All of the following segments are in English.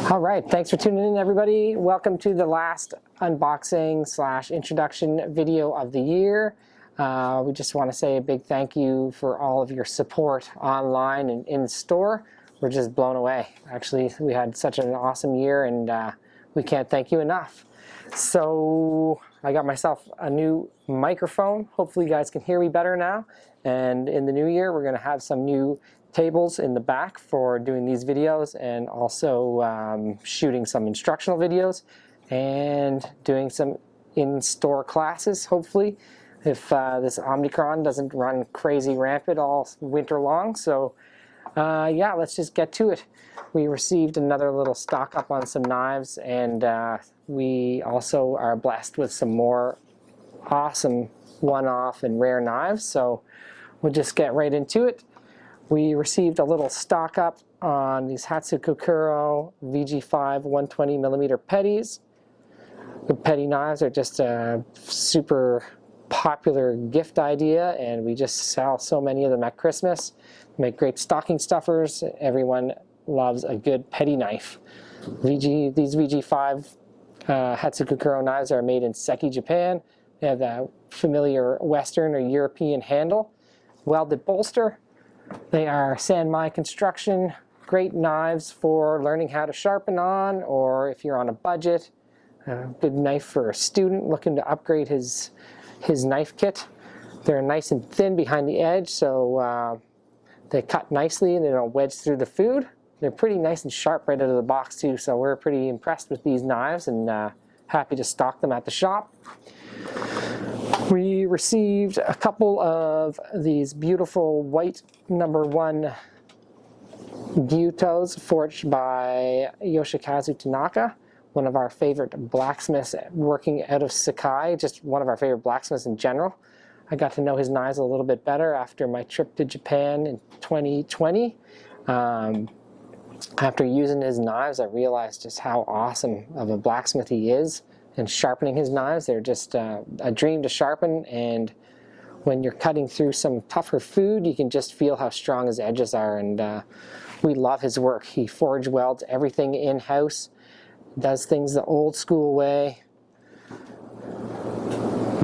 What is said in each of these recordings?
All right, thanks for tuning in, everybody. Welcome to the last unboxing / introduction video of the year. We just want to say a big thank you for all of your support online and in store. We're just blown away. Actually, we had such an awesome year, and we can't thank you enough. So I got myself a new microphone. Hopefully you guys can hear me better now. And in the new year, we're going to have some new tables in the back for doing these videos, and also shooting some instructional videos and doing some in-store classes, hopefully, if this Omicron doesn't run crazy rampant all winter long. So yeah, let's just get to it. We received another little stock up on some knives, and we also are blessed with some more awesome one-off and rare knives, so we'll just get right into it. We received a little stock up on these Hatsukokuro VG5 120mm petties. The petty knives are just a super popular gift idea, and we just sell so many of them at Christmas. Make great stocking stuffers. Everyone loves a good petty knife. These VG5 Hatsukokuro knives are made in Seki, Japan. They have a familiar Western or European handle, welded bolster. They are Sanmai construction, great knives for learning how to sharpen on, or if you're on a budget, a good knife for a student looking to upgrade his knife kit. They're nice and thin behind the edge, so they cut nicely and they don't wedge through the food. They're pretty nice and sharp right out of the box too, so we're pretty impressed with these knives and happy to stock them at the shop. We received a couple of these beautiful white #1 gyutos forged by Yoshikazu Tanaka, one of our favorite blacksmiths working out of Sakai, just one of our favorite blacksmiths in general. I got to know his knives a little bit better after my trip to Japan in 2020. After using his knives, I realized just how awesome of a blacksmith he is. And sharpening his knives, they're just a dream to sharpen, and when you're cutting through some tougher food, you can just feel how strong his edges are, and we love his work. He forge welds everything in-house, does things the old school way,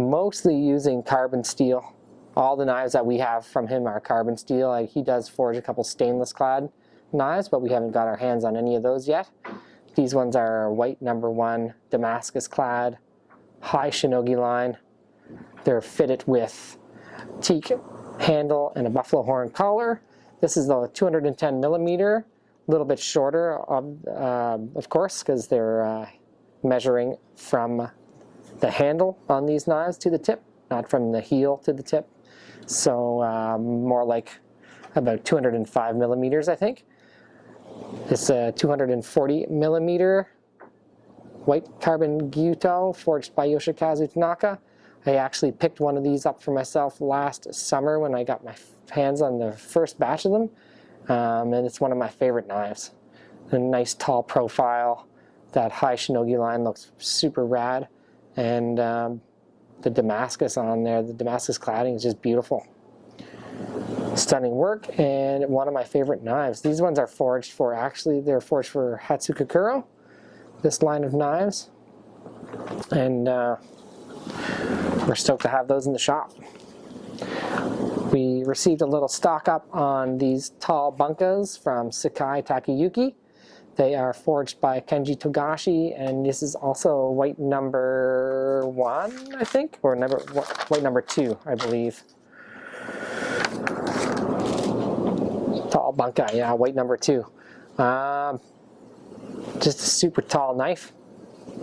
mostly using carbon steel. All the knives that we have from him are carbon steel. He does forge a couple stainless clad knives, but we haven't got our hands on any of those yet. These ones are white #1 Damascus clad, high shinogi line. They're fitted with teak handle and a buffalo horn collar. This is the 210mm, a little bit shorter, of course, because they're measuring from the handle on these knives to the tip, not from the heel to the tip. So more like about 205mm, I think. It's a 240mm white carbon gyuto forged by Yoshikazu Tanaka. I actually picked one of these up for myself last summer when I got my hands on the first batch of them, and it's one of my favorite knives. A nice tall profile, that high shinogi line looks super rad, and the Damascus on there, the Damascus cladding is just beautiful. Stunning work, and one of my favorite knives. These ones are forged for, they're forged for Hatsukokuro, this line of knives, and we're stoked to have those in the shop. We received a little stock up on these tall bunkas from Sakai Takiyuki. They are forged by Kenji Togashi, and this is also white #1, I think, or white #2, I believe. Tall bunka, yeah, white #2. Just a super tall knife.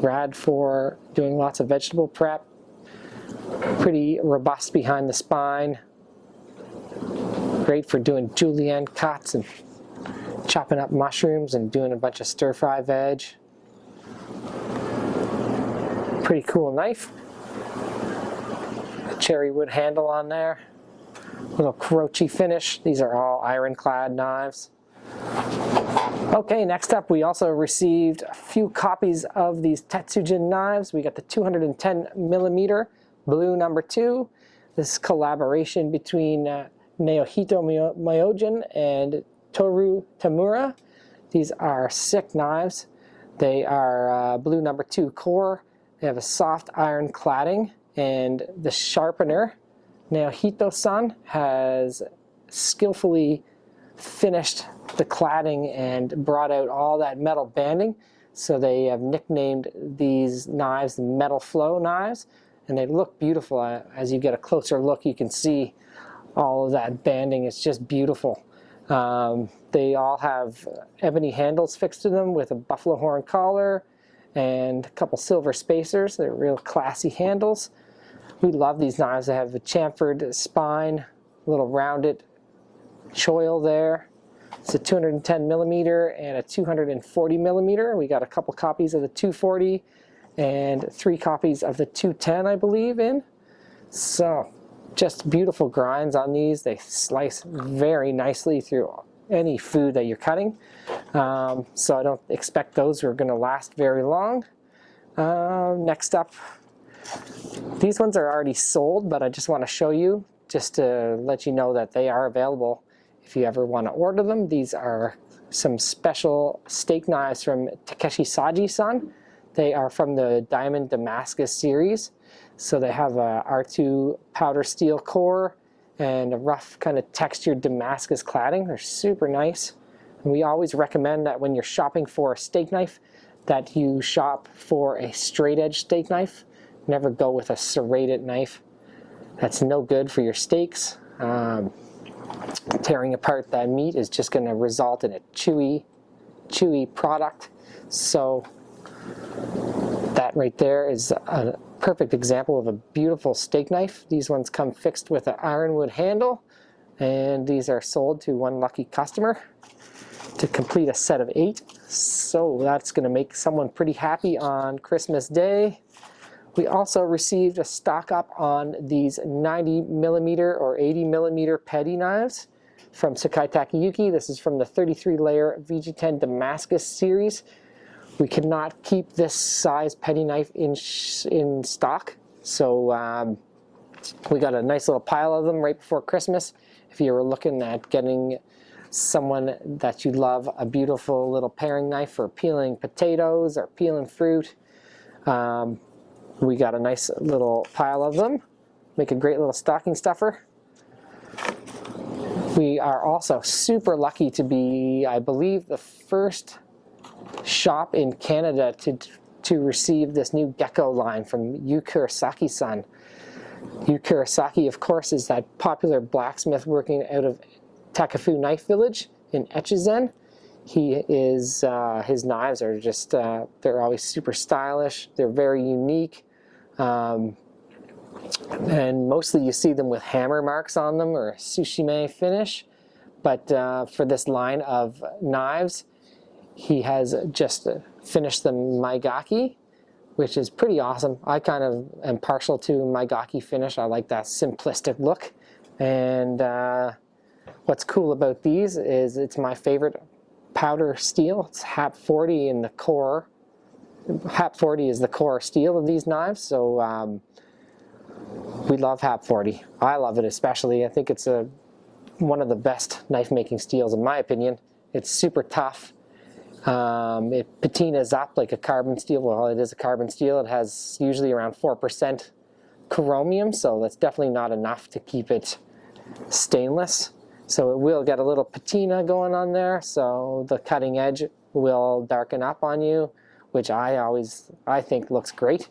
Rad for doing lots of vegetable prep. Pretty robust behind the spine. Great for doing julienne cuts and chopping up mushrooms and doing a bunch of stir-fry veg. Pretty cool knife. Cherry wood handle on there. Little crochi finish. These are all ironclad knives. Okay, next up we also received a few copies of these Tetsujin knives. We got the 210mm blue #2. This collaboration between Naohito Myojin and Toru Tamura. These are sick knives. They are blue number 2 core. They have a soft iron cladding, and the sharpener, Naohito-san, has skillfully finished the cladding and brought out all that metal banding. So they have nicknamed these knives the metal flow knives, and they look beautiful. As you get a closer look, you can see all of that banding. It's just beautiful. They all have ebony handles fixed to them with a buffalo horn collar and a couple silver spacers. They're real classy handles. We love these knives. They have a chamfered spine, a little rounded choil there. It's a 210 millimeter and a 240 millimeter. We got a couple copies of the 240 and 3 copies of the 210, I believe, in. So just beautiful grinds on these. They slice very nicely through any food that you're cutting. So I don't expect those are going to last very long. Next up, these ones are already sold, but I just want to show you just to let you know that they are available if you ever want to order them. These are some special steak knives from Takeshi Saji-san. They are from the Diamond Damascus series. So they have a R2 powder steel core and a rough kind of textured Damascus cladding. They're super nice. And we always recommend that when you're shopping for a steak knife, that you shop for a straight edge steak knife. Never go with a serrated knife. That's no good for your steaks. Tearing apart that meat is just going to result in a chewy product. So that right there is a perfect example of a beautiful steak knife. These ones come fixed with an ironwood handle, and these are sold to one lucky customer to complete a set of 8. So that's going to make someone pretty happy on Christmas Day. We also received a stock up on these 90 millimeter or 80 millimeter petty knives from Sakai Takiyuki. This is from the 33 layer VG10 Damascus series. We could not keep this size petty knife in stock, so we got a nice little pile of them right before Christmas. If you were looking at getting someone that you love a beautiful little paring knife for peeling potatoes or peeling fruit, we got a nice little pile of them. Make a great little stocking stuffer. We are also super lucky to be, I believe, the first shop in Canada to receive this new Gekko line from Kurosaki-san. Kurosaki, of course, is that popular blacksmith working out of Takefu Knife Village in Echizen. He is, his knives are just, they're always super stylish. They're very unique. And mostly you see them with hammer marks on them or sushime finish. But for this line of knives, he has just finished the maigaki, which is pretty awesome. I kind of am partial to maigaki finish. I like that simplistic look. And what's cool about these is it's my favorite powder steel. It's HAP40 in the core. HAP40 is the core steel of these knives, so we love HAP40. I love it especially. I think it's one of the best knife making steels in my opinion. It's super tough. It patinas up like a carbon steel. Well, it is a carbon steel. It has usually around 4% chromium, so that's definitely not enough to keep it stainless. So it will get a little patina going on there, so the cutting edge will darken up on you, which I think looks great.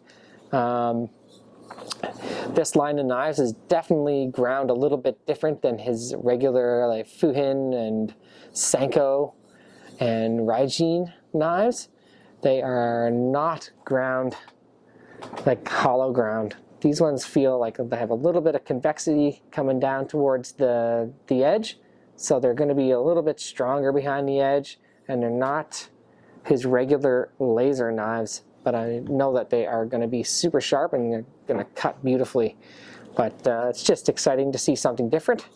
This line of knives is definitely ground a little bit different than his regular like Fuhin and Senko and Raijin knives. They are not ground like hollow ground. These ones feel like they have a little bit of convexity coming down towards the edge, so they're going to be a little bit stronger behind the edge, and they're not his regular laser knives, but I know that they are going to be super sharp and they're going to cut beautifully. But it's just exciting to see something different.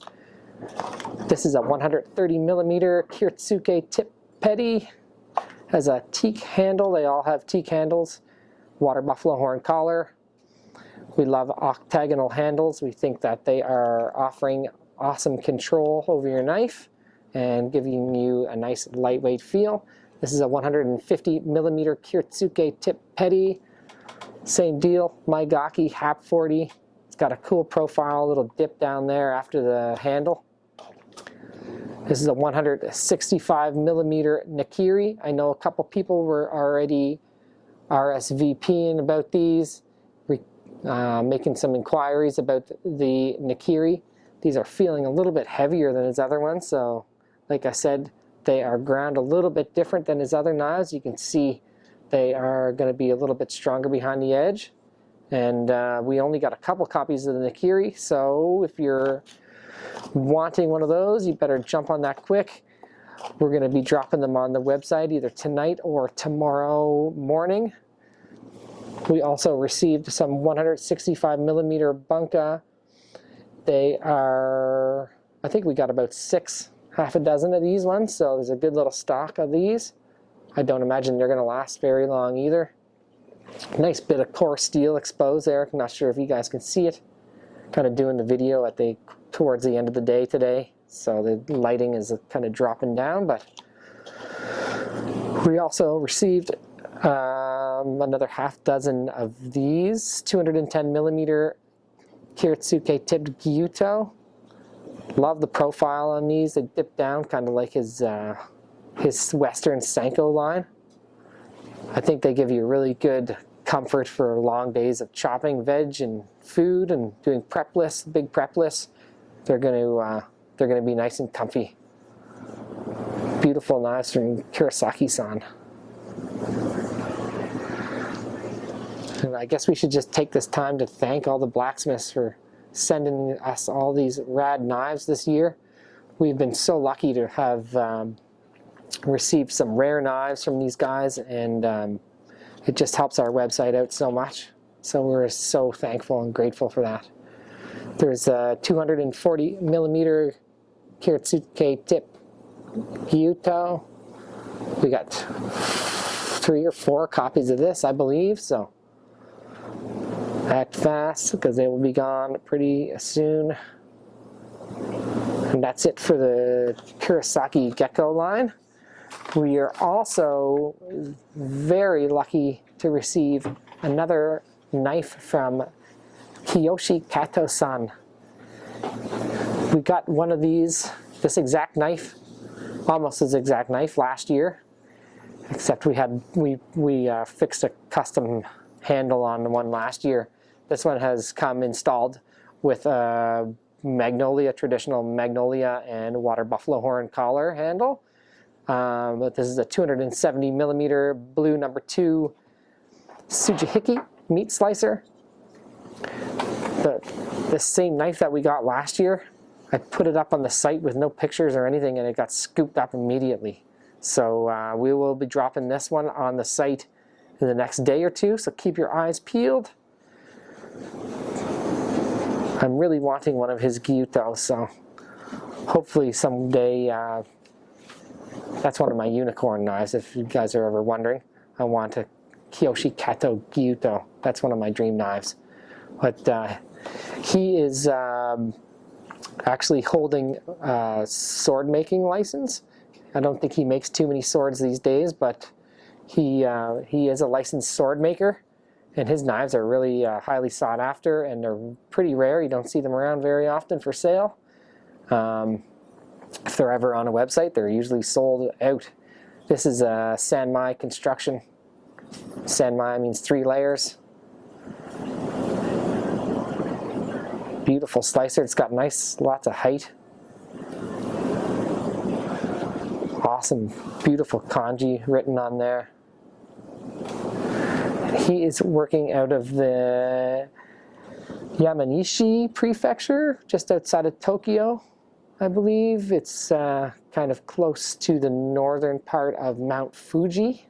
This is a 130 millimeter Kisuke tip petty. Has a teak handle. They all have teak handles. Water buffalo horn collar. We love octagonal handles. We think that they are offering awesome control over your knife and giving you a nice lightweight feel. This is a 150 millimeter Kisuke tip petty. Same deal, Gekko HAP40. It's got a cool profile, a little dip down there after the handle. This is a 165 millimeter Nakiri. I know a couple people were already RSVPing about these, making some inquiries about the Nakiri. These are feeling a little bit heavier than his other ones, so like I said, they are ground a little bit different than his other knives. You can see they are going to be a little bit stronger behind the edge. And we only got a couple copies of the Nakiri, so if you're wanting one of those, you better jump on that quick. We're going to be dropping them on the website either tonight or tomorrow morning. We also received some 165 millimeter bunka. They are, I think we got about half a dozen of these ones, so there's a good little stock of these. I don't imagine they're going to last very long either. Nice bit of core steel exposed there. I'm not sure if you guys can see it. Kind of doing the video towards the end of the day today, so the lighting is kind of dropping down. But we also received another half dozen of these 210 millimeter Kisuke tipped gyuto. Love the profile on these. They dip down kind of like his Western Senko line. I think they give you really good comfort for long days of chopping veg and food and doing prep lists, big prep lists. They're going to be nice and comfy. Beautiful knives from Kurosaki-san. And I guess we should just take this time to thank all the blacksmiths for sending us all these rad knives this year. We've been so lucky to have received some rare knives from these guys, and it just helps our website out so much. So we're so thankful and grateful for that. There's a 240 millimeter Kisuke tip gyuto. We got 3 or 4 copies of this, I believe, so act fast because they will be gone pretty soon. And that's it for the Kurosaki Gekko line. We are also very lucky to receive another knife from Kiyoshi Kato-san. We got one of these, this exact knife, almost this exact knife last year, except we fixed a custom handle on the one last year. This one has come installed with a traditional magnolia and water buffalo horn collar handle. But this is a 270 millimeter blue number 2 Tsujihiki meat slicer. The same knife that we got last year, I put it up on the site with no pictures or anything, and it got scooped up immediately. So we will be dropping this one on the site in the next day or two, so keep your eyes peeled. I'm really wanting one of his gyutos, so hopefully someday. That's one of my unicorn knives, if you guys are ever wondering. I want a Kiyoshi Kato gyuto. That's one of my dream knives. But he is actually holding a sword making license. I don't think he makes too many swords these days, but he is a licensed sword maker, and his knives are really highly sought after, and they're pretty rare. You don't see them around very often for sale. If they're ever on a website, they're usually sold out. This is a Sanmai construction. Sanmai means 3 layers. Beautiful slicer. It's got lots of height. Awesome, beautiful kanji written on there. He is working out of the Yamanishi prefecture, just outside of Tokyo. I believe it's kind of close to the northern part of Mount Fuji.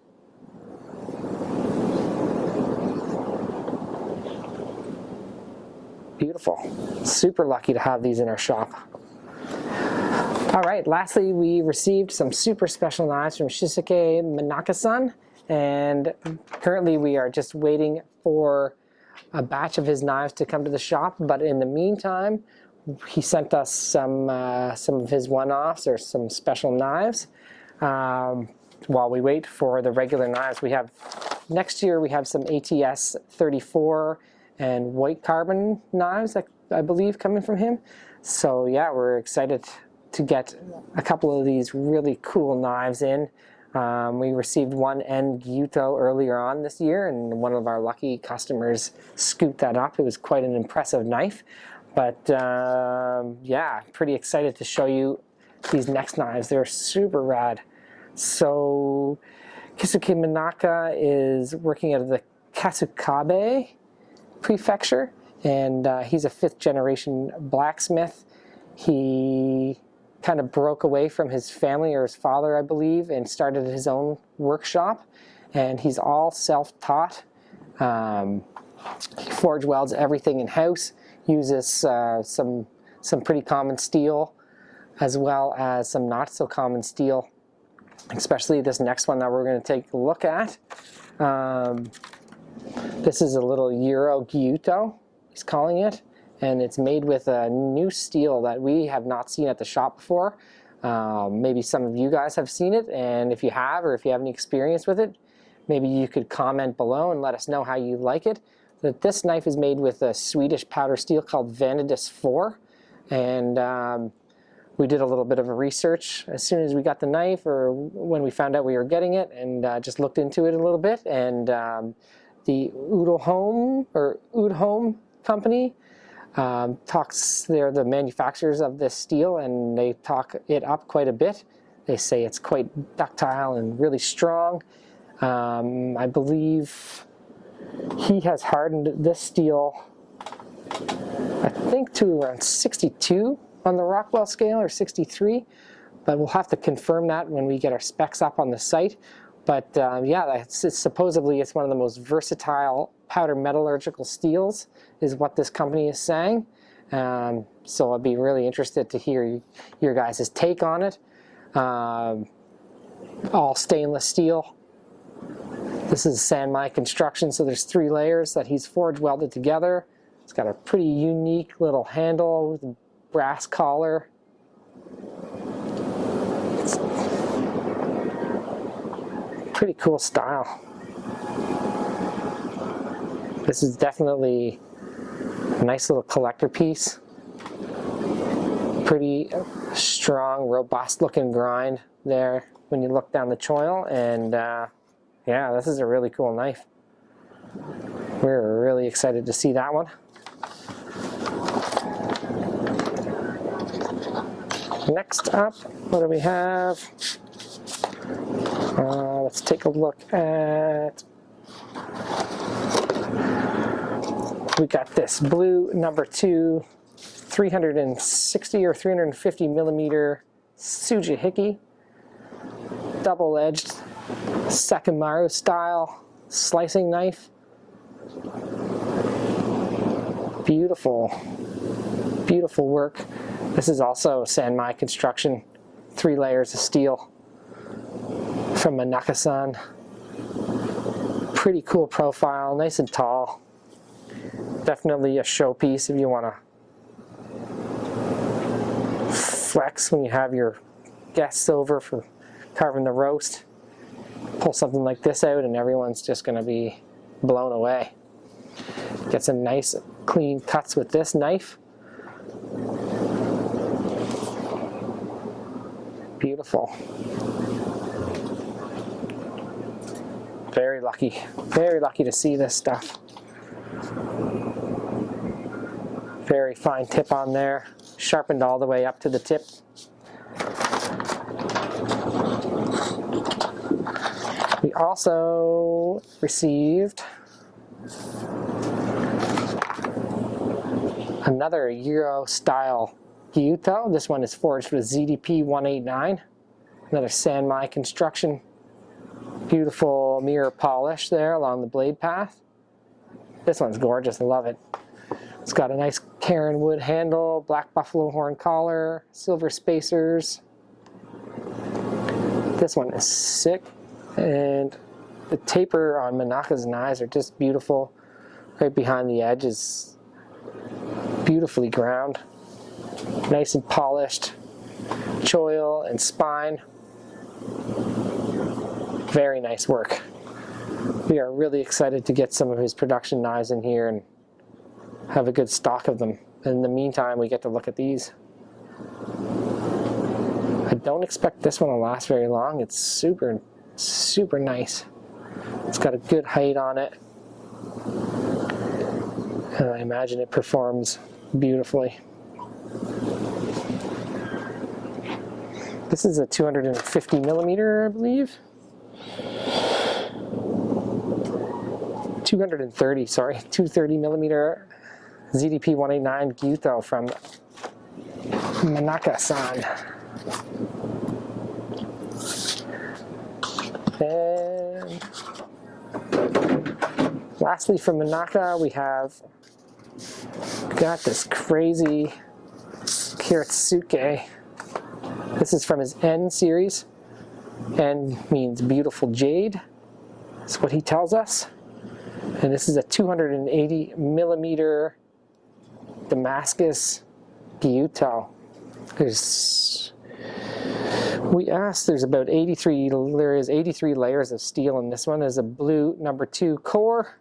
Beautiful. Super lucky to have these in our shop. All right, lastly, we received some super special knives from Kisuke Manaka-san, and currently we are just waiting for a batch of his knives to come to the shop, but in the meantime, he sent us some of his one-offs or some special knives. while we wait for the regular knives, next year we have some ATS 34 and white carbon knives, I believe, coming from him. So yeah, we're excited to get a couple of these really cool knives in. We received one end gyuto earlier on this year, and one of our lucky customers scooped that up. It was quite an impressive knife. But yeah, pretty excited to show you these next knives. They're super rad. So Kisuke Manaka is working out of the Kasukabe prefecture, and he's a 5th generation blacksmith. He kind of broke away from his family, or his father, I believe, and started his own workshop, and he's all self-taught. He forge welds everything in-house, uses some pretty common steel as well as some not so common steel, especially this next one that we're going to take a look at. This is a little Euro gyuto, he's calling it. And it's made with a new steel that we have not seen at the shop before. Maybe some of you guys have seen it, and if you have, or if you have any experience with it, maybe you could comment below and let us know how you like it. But this knife is made with a Swedish powder steel called Vanadis 4, and we did a little bit of a research as soon as we got the knife, or when we found out we were getting it, and just looked into it a little bit. And the Udholm company they're the manufacturers of this steel, and they talk it up quite a bit. They say it's quite ductile and really strong. I believe he has hardened this steel, I think, to around 62 on the Rockwell scale, or 63, but we'll have to confirm that when we get our specs up on the site. But yeah, supposedly it's one of the most versatile powder metallurgical steels, is what this company is saying. So I'd be really interested to hear your guys' take on it. All stainless steel. This is Sanmai construction, so there's 3 layers that he's forge welded together. It's got a pretty unique little handle with a brass collar. It's pretty cool style. This is definitely a nice little collector piece. Pretty strong, robust looking grind there when you look down the choil, and yeah, this is a really cool knife. We're really excited to see that one. Next up, what do we have? Let's take a look at, we got this blue number 2 360 or 350 millimeter Tsujihiki double-edged Sakamaru style slicing knife. Beautiful, beautiful work. This is also Sanmai construction, 3 layers of steel from Manaka-san. Pretty cool profile, nice and tall. Definitely a showpiece if you want to flex when you have your guests over for carving the roast. Pull something like this out and everyone's just going to be blown away. Get some nice clean cuts with this knife. Beautiful. Very lucky to see this stuff. Very fine tip on there, sharpened all the way up to the tip. We also received another Euro style gyuto. This one is forged with ZDP 189. Another Sanmai construction. Beautiful mirror polish there along the blade path. This one's gorgeous, I love it. It's got a nice Karen wood handle, black buffalo horn collar, silver spacers. This one is sick, and the taper on Manaka's knives are just beautiful. Right behind the edge is beautifully ground, nice and polished choil and spine. Very nice work. We are really excited to get some of his production knives in here and have a good stock of them. In the meantime, we get to look at these. I don't expect this one to last very long. It's super, super nice. It's got a good height on it. And I imagine it performs beautifully. This is a 250 millimeter, I believe. 230, sorry, 230 millimeter ZDP 189 gyuto from Manaka-san. And lastly from Manaka, we have got this crazy Kisuke. This is from his N series. N means beautiful jade. That's what he tells us. And this is a 280 millimeter Damascus gyuto. There's about 83 layers of steel in this one. There's a blue number 2 core.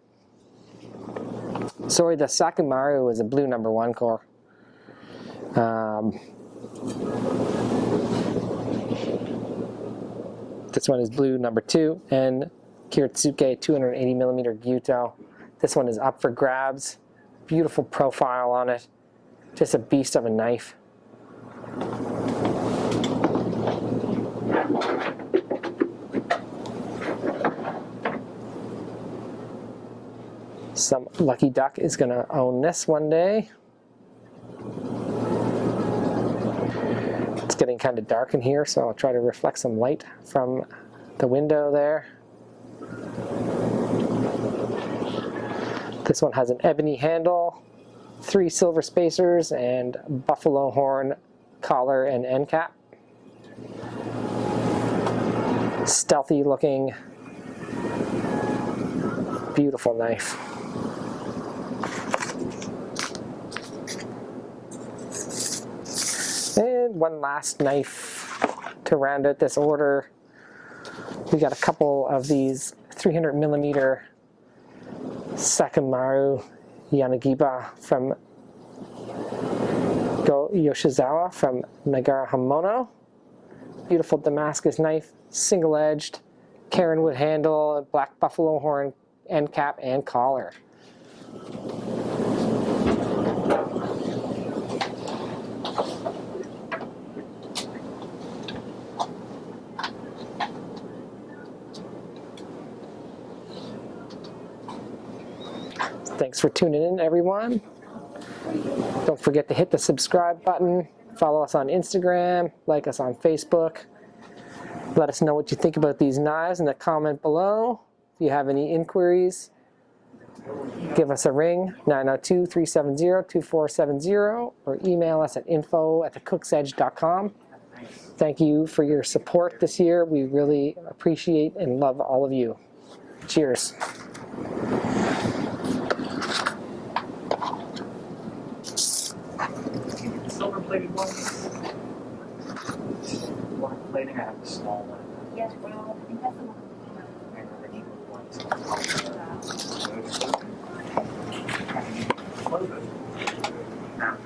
Sorry, the Sakumaru is a blue number 1 core. This one is blue number 2, and Kisuke 280 millimeter gyuto. This one is up for grabs. Beautiful profile on it. Just a beast of a knife. Some lucky duck is going to own this one day. It's getting kind of dark in here, so I'll try to reflect some light from the window there. This one has an ebony handle, 3 silver spacers, and buffalo horn collar and end cap. Stealthy looking, beautiful knife. And one last knife to round out this order. We got a couple of these 300 millimeter Sakumaru Yanagiba from Go Yoshizawa from Nagara Hamono. Beautiful Damascus knife, single-edged, Karenwood handle, black buffalo horn end cap and collar. Thanks for tuning in, everyone. Don't forget to hit the subscribe button, follow us on Instagram, like us on Facebook. Let us know what you think about these knives in the comment below. If you have any inquiries, give us a ring, 902-370-2470, or email us at info@thecookedge.com. Thank you for your support this year. We really appreciate and love all of you. Cheers. Silver-plated one? One plating, I have the small one. Yes, well, I think that's the one. And the original one's close it. Now,